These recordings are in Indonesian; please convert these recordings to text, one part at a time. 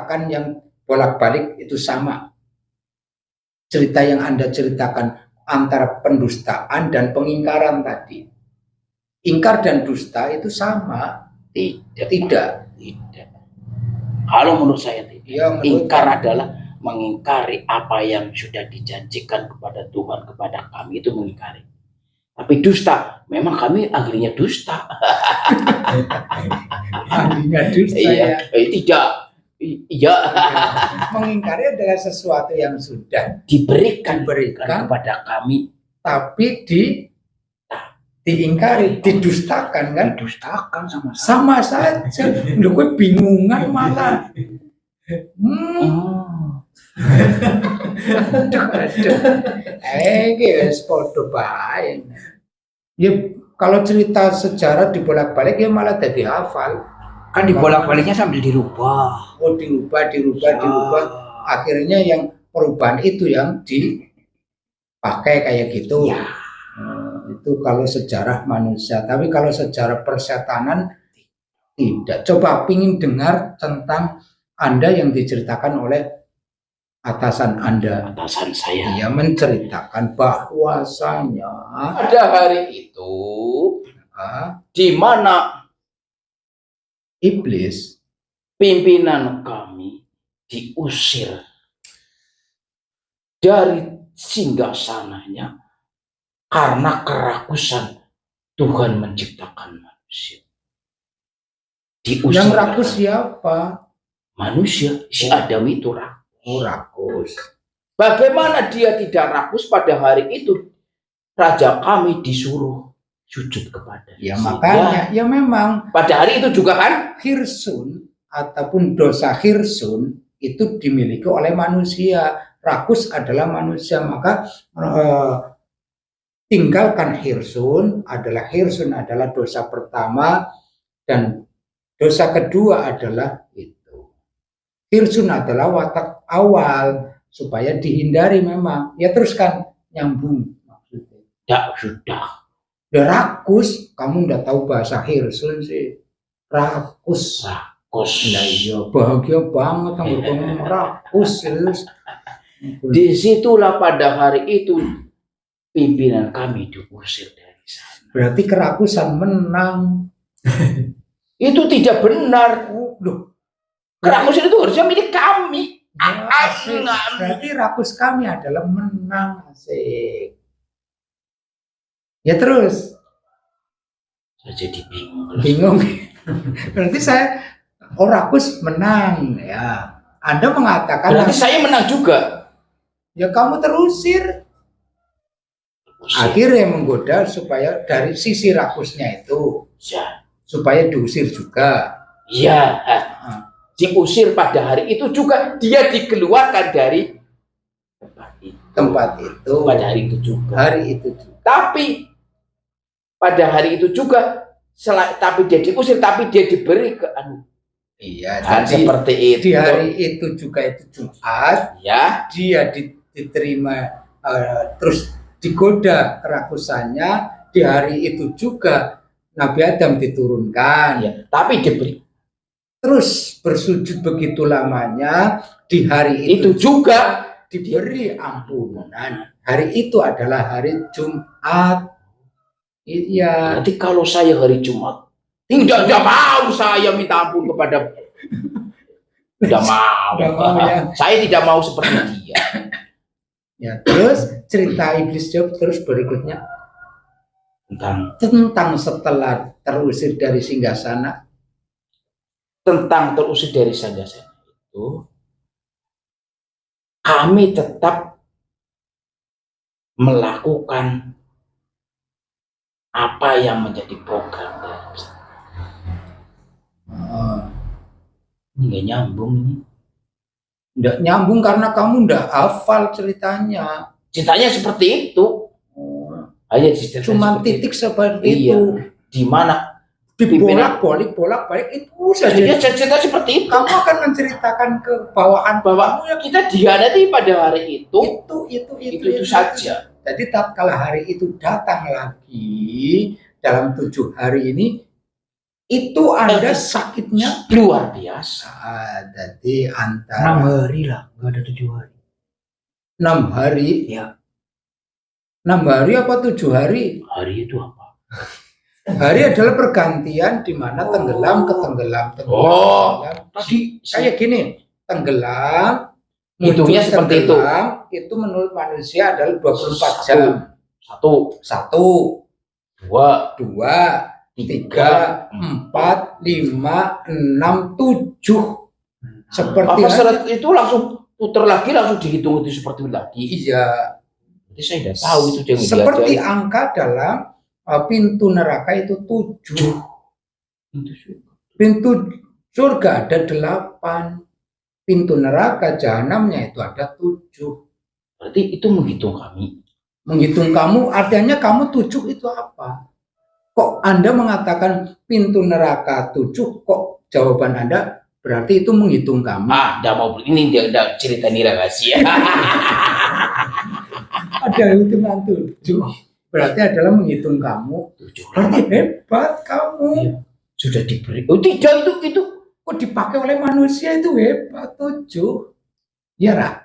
ceritakan yang bolak-balik itu sama. Cerita yang Anda ceritakan antara pendustaan dan pengingkaran tadi. Ingkar dan dusta itu sama? Tidak. Kalau menurut saya tidak. Ya, ingkar adalah mengingkari apa yang sudah dijanjikan kepada Tuhan kepada kami, itu mengingkari. Tapi dusta, memang kami akhirnya dusta. Akhirnya dusta ya. Tidak. Iya. Mengingkari adalah sesuatu yang sudah diberikan kepada kami, tapi diingkari, didustakan kan? Didustakan sama saja. Lu gue bingungan malah. Guys, podo bae. Ya kalau cerita sejarah dibolak-balik ya malah jadi hafal. Kan dibolak-baliknya sambil dirubah. Oh, dirubah. Akhirnya yang perubahan itu yang dipakai kayak gitu. Ya. Itu kalau sejarah manusia. Tapi kalau sejarah persetanan tidak. Coba pingin dengar tentang Anda yang diceritakan oleh atasan Anda. Atasan saya. Dia menceritakan bahwasanya pada hari itu di mana iblis, pimpinan kami, diusir dari singgasananya karena kerakusan Tuhan menciptakan manusia. Diusir. Yang rakus siapa? Manusia. Si Adam itu rakus. Bagaimana dia tidak rakus pada hari itu? Raja kami disuruh sujud kepada ya makanya ya memang pada hari itu juga kan hirsun ataupun dosa hirsun itu dimiliki oleh manusia. Rakus adalah manusia, maka tinggalkan hirsun adalah dosa pertama, dan dosa kedua adalah itu. Hirsun adalah watak awal supaya dihindari memang. Ya teruskan nyambung maksudnya. Ya sudah. Rakus, kamu udah tahu bahasa hirsun sih. Rakus. Nah iya, bahagia banget ngomong rakus. Disitulah pada hari itu pimpinan kami diusir dari sana. Berarti kerakusan menang. Itu tidak benar. Loh, kerakusan itu harusnya milik kami. Berarti rakus kami adalah menang. Asik. Ya terus. Saya jadi bingung. Berarti saya rakus menang ya. Anda mengatakan berarti saya menang juga. Ya kamu terusir. Akhirnya menggoda supaya dari sisi rakusnya itu ya. Supaya diusir juga. Iya. Diusir pada hari itu juga, dia dikeluarkan dari tempat itu. Pada hari itu juga. Hari itu juga. Tapi pada hari itu juga, tapi dia diusir, tapi dia diberi ke iya, dan jadi seperti itu. Di hari itu juga itu Jumat. Ya. Dia diterima terus digoda kerakusannya. Di hari itu juga Nabi Adam diturunkan. Ya, tapi diberi. Terus bersujud begitu lamanya, di hari itu juga diberi ampunan. Hari itu adalah hari Jumat. Iya. Nanti kalau saya hari Jumat, tidak mau saya minta ampun kepada. Tidak mau. Ya. Saya tidak mau seperti dia. Ya, terus cerita iblis Job terus berikutnya tentang setelah terusir dari singgasana. Tentang terusir dari singgasana itu, kami tetap melakukan apa yang menjadi program dari nggak nyambung ini. Nggak nyambung karena kamu nggak hafal ceritanya. Ceritanya seperti itu. Hanya cuma titik seperti itu. Di mana dibolak-balik itu saja. Cerita seperti itu. Kamu akan menceritakan kebawaan bahwa kita dihianati pada hari itu. Itu saja. Jadi tatkala hari itu datang lagi dalam 7 hari ini, Itu Anda sakitnya luar biasa. Jadi 6 antara hari lah, nggak ada 7 hari. 6 hari. Ya. 6 hari apa 7 hari? Hari itu apa? Hari adalah pergantian di mana tenggelam ke tenggelam. Tadi Kayak gini, tenggelam, hitungnya seperti itu menurut manusia adalah 24 jam. Satu, dua, 2, 3, 4, 5, 6, 7. Seperti apa seret itu langsung putar lagi, langsung dihitung itu seperti lagi. Iya. Jadi saya tidak tahu itu yang seperti angka dalam pintu neraka itu 7. Pintu surga ada 8. Pintu neraka jahanamnya itu ada 7. Berarti itu menghitung kami. Menghitung kamu, artinya kamu 7 itu apa? Kok Anda mengatakan pintu neraka 7, kok jawaban Anda berarti itu menghitung kamu? Tidak mau, ini dia cerita ini rahasia. Ada hitungan 7, berarti adalah menghitung kamu. 7 Berarti hebat kamu. Iya. Sudah diberi. Oh, 3 itu. Kok dipakai oleh manusia itu hebat 7. Ya, Ra?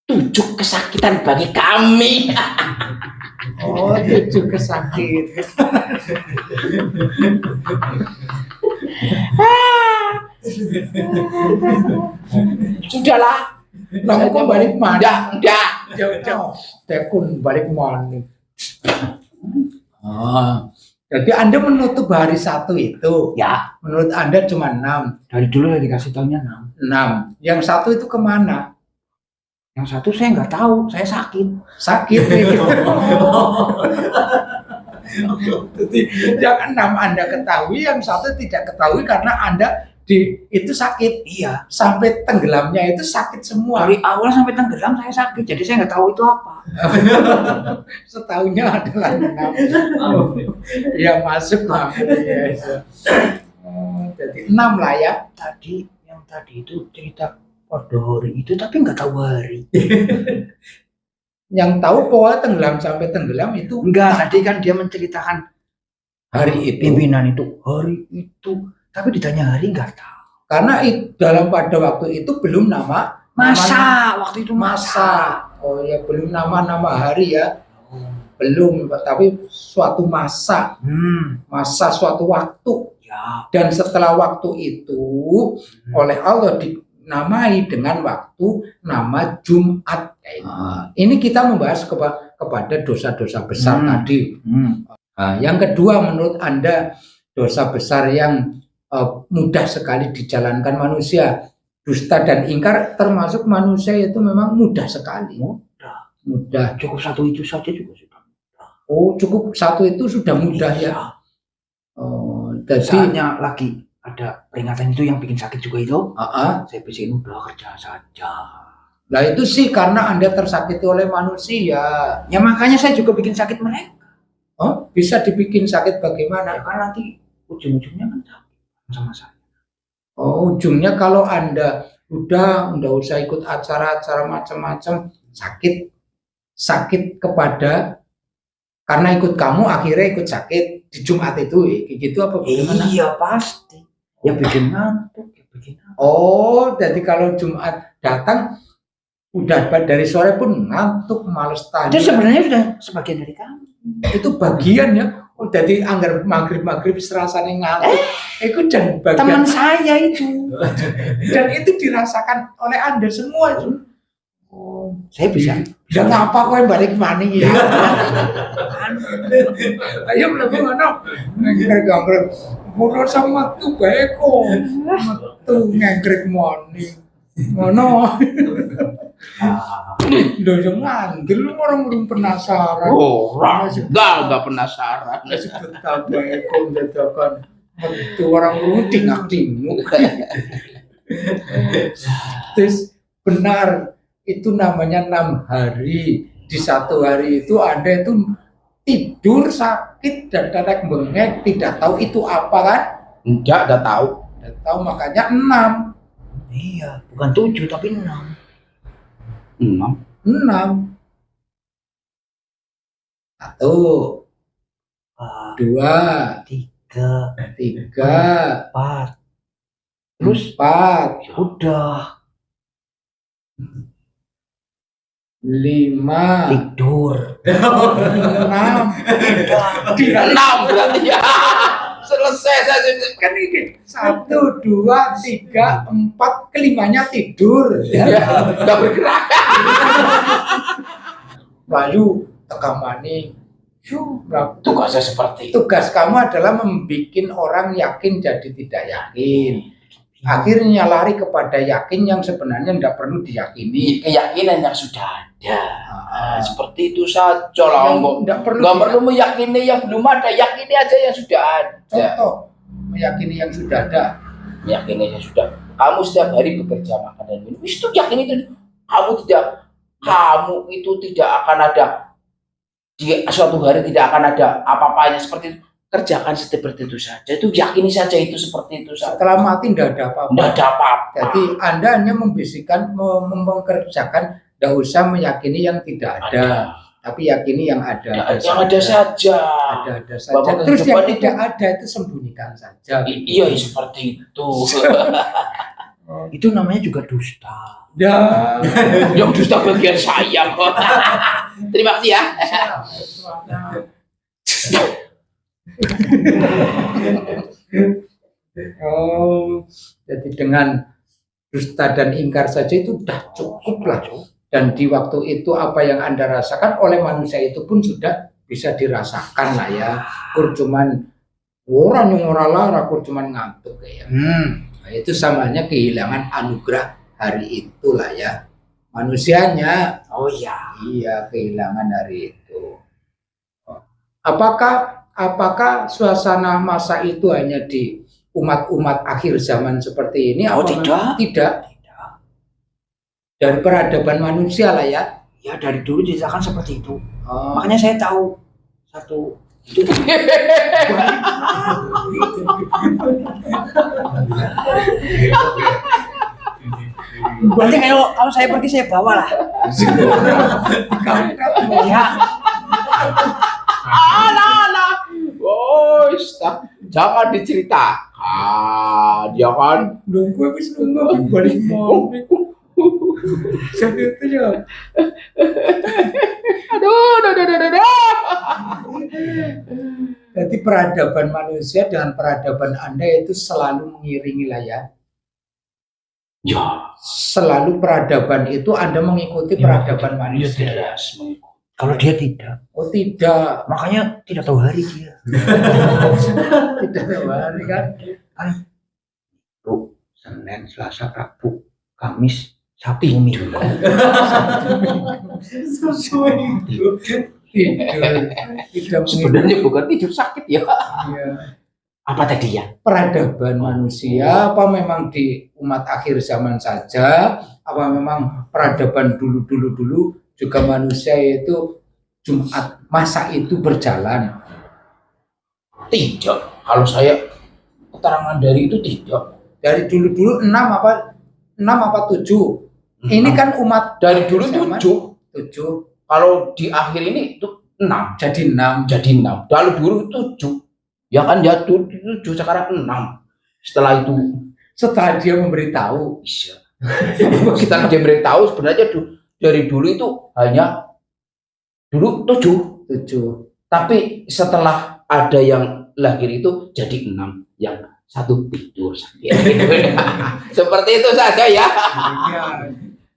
7 kesakitan bagi kami. Oh, 7 kesakitan. Sudahlah. Kamu kok balik mana? Enggak. Jauh-jauh. Tekun balik mana? Jadi Anda menutup hari 1 itu. Ya. Menurut Anda cuma 6. Dari dulu ya dikasih tahunya 6. Yang 1 itu kemana? Yang 1 saya nggak tahu, saya sakit. Sakit nih. Jadi yang 6 Anda ketahui, yang 1 tidak ketahui karena Anda itu sakit. Iya. Sampai tenggelamnya itu sakit semua. Dari awal sampai tenggelam saya sakit, jadi saya nggak tahu itu apa. Setahunya adalah 6. Ya masuk lah. Jadi 6 lah ya. Yang tadi itu cerita pada hari itu, tapi nggak tahu hari. Yang tahu pokoknya tenggelam sampai tenggelam itu Enggak, tadi kan dia menceritakan hari itu. Pimpinan itu hari itu, tapi ditanya hari nggak tahu. Karena dalam pada waktu itu belum nama waktu itu masa. Oh ya, belum nama hari ya. Belum, tapi suatu masa. Masa suatu waktu. Ya. Dan setelah waktu itu oleh Allah dinamai dengan waktu nama Jumat. Ini kita membahas kepada dosa-dosa besar tadi. Yang kedua, menurut Anda dosa besar yang mudah sekali dijalankan manusia, dusta dan ingkar termasuk manusia itu memang mudah sekali. Mudah. Cukup 1 itu saja juga sudah mudah. Oh, cukup 1 itu sudah mudah ya. Oh, jadi misalnya lagi ada peringatan itu yang bikin sakit juga itu. Saya bikin udah kerja saja. Nah itu sih karena Anda tersakiti oleh manusia. Ya makanya saya juga bikin sakit mereka. Oh, bisa dibikin sakit bagaimana? Ya kan nanti ujung-ujungnya kan sakit sama saya. Oh, ujungnya kalau Anda udah nggak usah ikut acara-acara macam-macam, sakit kepada karena ikut kamu akhirnya ikut sakit di Jumat itu, gitu apa bagaimana? Iya pasti. Ya bikin ngantuk, Oh, jadi kalau Jumat datang udah dari sore pun ngantuk, males tanya. Itu sebenarnya sudah sebagian dari kamu. Itu bagian ya. Oh, jadi anggar maghrib serasanya ngantuk. Itu dan bagian teman saya itu. Dan itu dirasakan oleh Anda semua itu. Oh, saya bisa. Dan apa kau yang balik mana ya? Ayo lebih mana? Nganggrek. Mundur sama tuh baik kok. Tuh nganggrek money. Mana? Lo jangan, lu orang belum penasaran. Enggak penasaran. Sebentar baik kok dadakan. Itu orang lu tinggal. Terus benar. Itu namanya 6 hari. Di 1 hari itu Anda itu tidur sakit dan dadek bengek, tidak tahu itu apa kan? Enggak, udah tahu. Udah tahu makanya 6. Iya, bukan 7 tapi 6. 6. 1, 2, 3, 3, 4. terus 4, Ya udah. 5, Tidur. 6. Dia 6 berarti ya. Selesai saja kan ini. 1, 2, 3, 4, kelimanya tidur. Ya, enggak bergerak. Lalu tekamani. Tugasnya seperti itu. Tugas kamu adalah membuat orang yakin jadi tidak yakin. Akhirnya lari kepada yakin yang sebenarnya tidak perlu diyakini. Keyakinan yang sudah ada. Seperti itu saja lah. Nggak perlu meyakini yang belum ada. Yakini aja yang sudah ada. Contoh, meyakini yang sudah ada. Meyakini yang sudah. Kamu setiap hari bekerja makan dan minum. Itu yakin itu. Kamu itu tidak akan ada. Di suatu hari tidak akan ada apa-apanya seperti itu. Kerjakan seperti itu saja. Itu yakini saja itu seperti itu saja. Setelah mati tidak ada apa-apa. Tidak ada apa-apa. Jadi Anda hanya membisikkan, mengerjakan, tidak usah meyakini yang tidak ada. Tapi yakini yang ada. Yang ada saja. Ada saja. Terus yang tidak ada itu sembunyikan saja. Iya, seperti itu. Itu namanya juga dusta. Ya. Yang dusta bagian saya kok. Terima kasih ya. Oh, jadi dengan dusta dan ingkar saja itu sudah cukup lah. Dan di waktu itu apa yang Anda rasakan oleh manusia itu pun sudah bisa dirasakan lah ya. Kur cuman orang yang lara, kur cuman ngantuk ya. Nah, itu samanya kehilangan anugerah hari itulah ya. Manusianya, Oh ya. iya kehilangan hari itu. Apakah suasana masa itu hanya di umat-umat akhir zaman seperti ini? Oh, tidak. Tidak. Dari peradaban manusia lah ya. Ya dari dulu diceritakan seperti itu. Oh. Makanya saya tahu satu itu. Nanti kalau saya pergi saya bawa lah. Ya. Alah. Oh, jangan diceritakan. Jangan. Nunggu habis nunggu balik mau. Jadi itu ya. Aduh. Jadi peradaban manusia dengan peradaban Anda itu selalu mengiringi lah ya. Ya. Selalu peradaban itu Anda mengikuti peradaban manusia. Jelas. Kalau dia tidak. Oh tidak. Makanya tidak tahu hari dia. Tidak tahu hari kan. Tuh, Senin, Selasa, Rabu, Kamis, Sabtu, Minggu. Tidak Sebenarnya bukan tidur sakit ya. iya. Apa tadi ya? Peradaban manusia apa memang di umat akhir zaman saja, apa memang peradaban dulu juga manusia itu Jumat masa itu berjalan? Tidak. Kalau saya keterangan dari itu tidak. Dari dulu 6 apa 7? Ini kan umat Dari dulu zaman 7. Kalau di akhir ini itu 6. jadi 6. Jadi 6. Kalau dulu 7. Ya kan ya 7 sekarang 6. Setelah itu Setelah dia memberitahu. bisa. Kita dia beritahu sebenarnya dari dulu itu hanya dulu 7. Tapi setelah ada yang lahir itu jadi 6. Yang satu tidur. Seperti itu saja ya. Ya,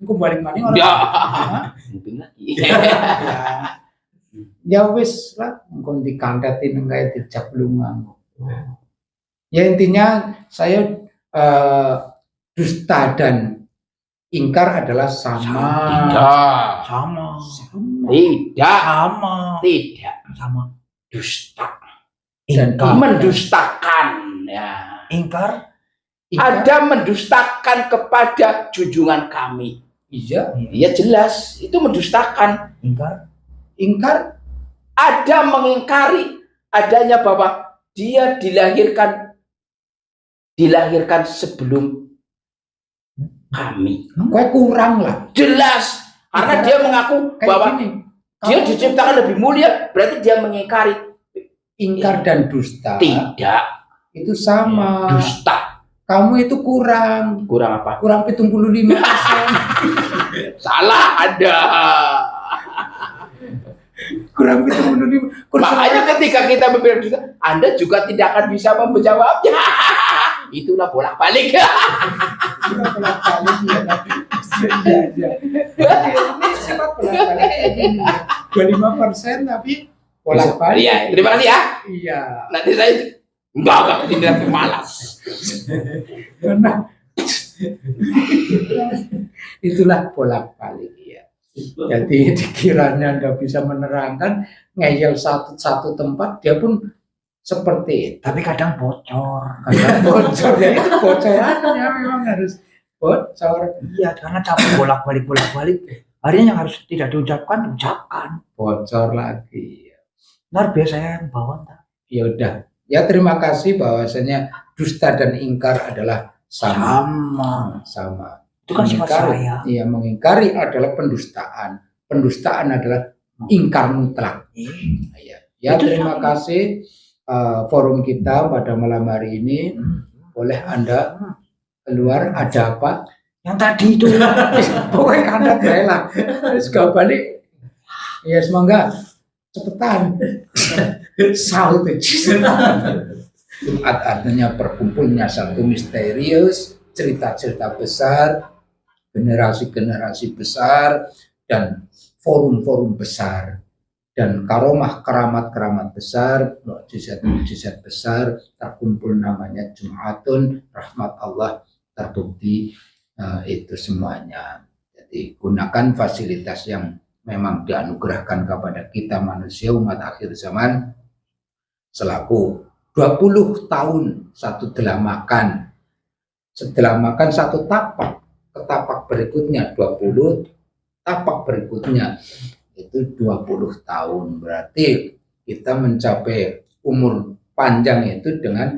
aku balik mana orang? Ya. Mungkin lagi. Ya wis lah, engko dikantetin engkae dijak lungang. Ya intinya saya dusta dan ingkar adalah sama. Tidak. Sama. Tidak. Sama. Dusta. Ingkar. Mendustakan. Ya. Ingkar. Ada mendustakan kepada junjungan kami. Iya. Ya jelas, itu mendustakan. Ingkar. Ada mengingkari adanya bahwa dia dilahirkan sebelum kami. Kue kurang lah. Jelas, karena dia mengaku Kayak bahwa gini, dia diciptakan lebih mulia, berarti dia mengingkari ingkar dan dusta Tidak. itu sama. Dusta. Kamu itu kurang. Kurang apa? Kurang 75%. Salah ada. Kurang 75%. Makanya ketika kita berbicara dusta, Anda juga tidak akan bisa menjawabnya. Itulah bolak-balik. Itulah bolak-balik ya. Ini sifat bolak-balik kayak gini. 25% tapi bolak-balik. Iya, terima kasih ya. Iya. Nanti saya enggak tidak malas. Karena itulah bolak-balik ya. Jadi dikiranya Anda bisa menerangkan, ngeyel satu tempat, dia pun seperti itu. Tapi kadang bocor. Kadang bocor, ya itu bocorannya memang harus bocor. Iya, karena capek bolak-balik. Akhirnya yang harus tidak diucapkan, ucapkan. Bocor lagi. Ntar biasanya yang bawa ntar. Ya udah. Ya terima kasih bahwasanya dusta dan ingkar adalah sama. Itu kan sifat saya. Iya, mengingkari adalah pendustaan. Pendustaan adalah ingkar mutlak. Ya terima kasih forum kita pada malam hari ini. Boleh Anda keluar, ada apa? Yang tadi itu. Pokoknya Anda rela. Sudah balik. Ya semoga cepetan. Saut Jumat artinya berkumpulnya satu misterius, cerita-cerita besar, generasi-generasi besar, dan forum-forum besar, dan karomah keramat-keramat besar, mukjizat-mukjizat besar terkumpul, namanya Jumatun, rahmat Allah terbukti. Itu semuanya. Jadi gunakan fasilitas yang memang dianugerahkan kepada kita manusia umat akhir zaman selaku 20 tahun satu delamakan. Setelah makan satu tapak, ke tapak berikutnya 20, tapak berikutnya itu 20 tahun. Berarti kita mencapai umur panjang itu dengan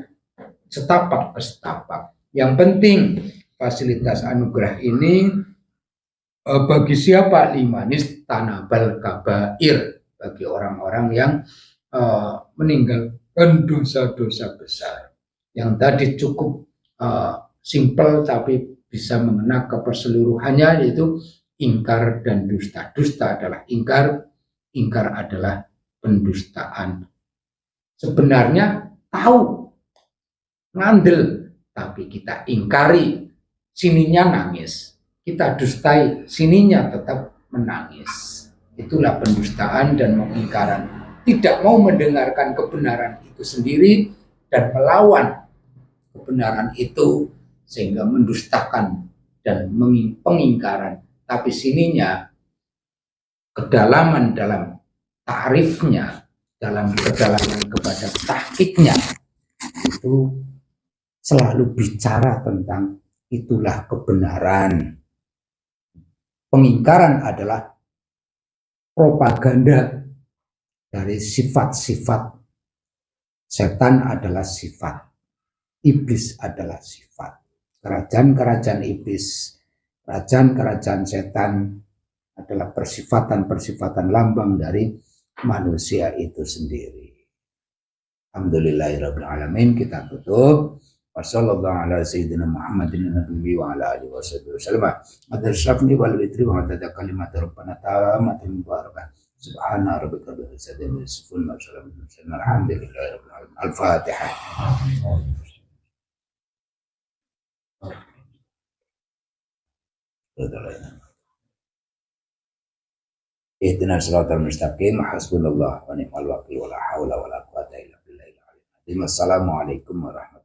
setapak ke setapak. Yang penting fasilitas anugerah ini bagi siapa? Limanis tanabal kabair, bagi orang-orang yang meninggalkan dosa-dosa besar. Yang tadi cukup simpel tapi bisa mengena ke perseluruhannya, yaitu ingkar dan dusta. Dusta adalah ingkar, ingkar adalah pendustaan. Sebenarnya tahu, ngandel, tapi kita ingkari, sininya nangis. Kita dustai, sininya tetap menangis. Itulah pendustaan dan pengingkaran. Tidak mau mendengarkan kebenaran itu sendiri dan melawan kebenaran itu, sehingga mendustakan dan pengingkaran. Tapi sininya kedalaman dalam ta'rifnya, dalam kedalaman kepada tahqiqnya, itu selalu bicara tentang itulah kebenaran. Pengingkaran adalah propaganda dari sifat-sifat. Setan adalah sifat, iblis adalah sifat. Kerajaan-kerajaan iblis, kerajaan-kerajaan setan adalah persifatan-persifatan lambang dari manusia itu sendiri. Alhamdulillahirabbil alamin. Kita tutup. Wassallallahu ala sayyidina Muhammadin nabiyyi wa ala alihi wasallam. Adrasafni wal witri wa adada kalimat rabbana ta'amatul mubarakah. Subhana rabbika rabbil izzati amma yasifun wa salamun alal mursalin walhamdulillahi rabbil alamin. Al-Fatihah. Ihdinas siratal mustaqim. Hasbunallah wa ni'mal wakil wa la haula wa la quwwata illa billah. Assalamualaikum warahmatullahi wabarakatuh.